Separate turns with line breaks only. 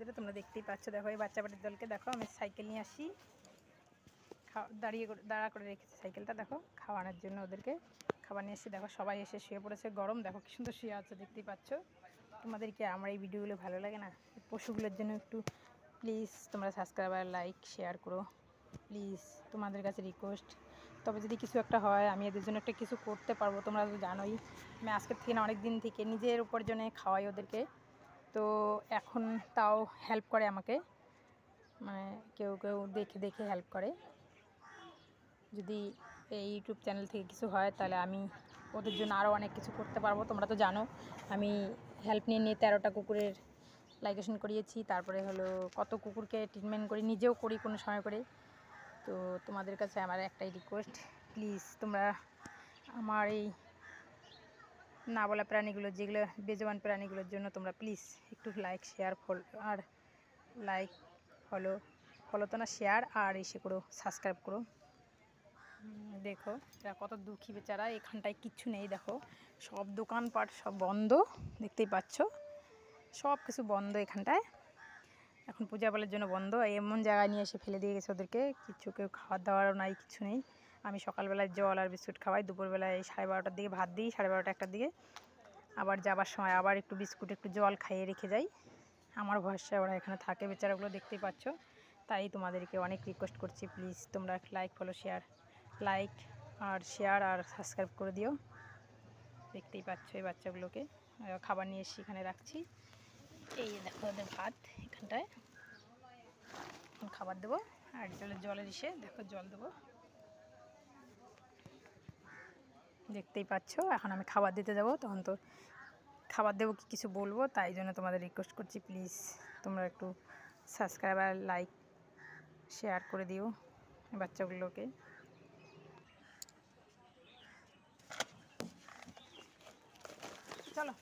বাচ্চাদের, তোমরা দেখতেই পাচ্ছ। দেখো এই বাচ্চা পাটির দলকে দেখো, আমি সাইকেল নিয়ে আসি, দাঁড়া করে রেখেছি সাইকেলটা, দেখো খাওয়ানোর জন্য ওদেরকে খাবার নিয়ে এসেছি। দেখো সবাই এসে শুয়ে পড়েছে, গরম, দেখো কি সুন্দর শুয়ে আছে, দেখতেই পাচ্ছ। তোমাদেরকে আমার এই ভিডিওগুলো ভালো লাগে না? পশুগুলোর জন্য একটু প্লিজ তোমরা সাবস্ক্রাইব আর লাইক শেয়ার করো প্লিজ, তোমাদের কাছে রিকোয়েস্ট। তবে যদি কিছু একটা হয়, আমি এদের জন্য একটা কিছু করতে পারবো। তোমরা তো জানোই আমি আজকের থেকে না অনেক দিন থেকে নিজের উপার্জনে খাওয়াই ওদেরকে। তো এখন তাও হেল্প করে আমাকে, মানে কেউ কেউ দেখে দেখে হেল্প করে। যদি এই ইউটিউব চ্যানেল থেকে কিছু হয় তাহলে আমি ওদের জন্য আরও অনেক কিছু করতে পারবো। তোমরা তো জানো আমি হেল্প নিয়ে 13টা কুকুরের লাইকেশন করিয়েছি, তারপরে হলো কত কুকুরকে ট্রিটমেন্ট করি, নিজেও করি কোনো সময় করে। তো তোমাদের কাছে আমার একটাই রিকোয়েস্ট, প্লিজ তোমরা আমার এই না বলা প্রাণীগুলো, যেগুলো বেজবান প্রাণীগুলোর জন্য তোমরা প্লিজ একটু লাইক শেয়ার আর লাইক ফলো তো না, শেয়ার আর এসে করো, সাবস্ক্রাইব করো। দেখো এরা কত দুঃখী বেচারা, এখানটায় কিচ্ছু নেই, দেখো সব দোকানপাট সব বন্ধ, দেখতেই পাচ্ছ সব কিছু বন্ধ এখানটায়, এখন পূজা পালের জন্য বন্ধ। এমন জায়গায় নিয়ে এসে ফেলে দিয়ে গেছে ওদেরকে, কিছু কেউ খাওয়ার দাওয়ারও নাই, কিছু নেই। আমি সকালবেলায় জল আর বিস্কুট খাওয়াই, দুপুরবেলায় 12:30টার দিকে ভাত দিই, 12:30 1টার দিকে, আবার যাবার সময় আবার একটু বিস্কুট একটু জল খাইয়ে রেখে যাই। আমার ভরসায় ওরা এখানে থাকে বেচারাগুলো, দেখতেই পাচ্ছ। তাই তোমাদেরকে অনেক রিকোয়েস্ট করছি, প্লিজ তোমরা লাইক আর শেয়ার আর সাবস্ক্রাইব করে দিও। দেখতেই পাচ্ছ এই বাচ্চাগুলোকে খাবার নিয়ে এসে এখানে রাখছি। এই দেখো ওদের ভাত এখানটায়, এখন খাবার দেবো। আর জলের এসে দেখো জল দেবো, দেখতেই পাচ্ছ। এখন আমি খাবার দিতে যাবো, তখন তো খাবার দেবো কি কিছু বলবো, তাই জন্য তোমাদের রিকোয়েস্ট করছি, প্লিজ তোমরা একটু সাবস্ক্রাইব আর লাইক শেয়ার করে দিও বাচ্চাগুলোকে। চলো।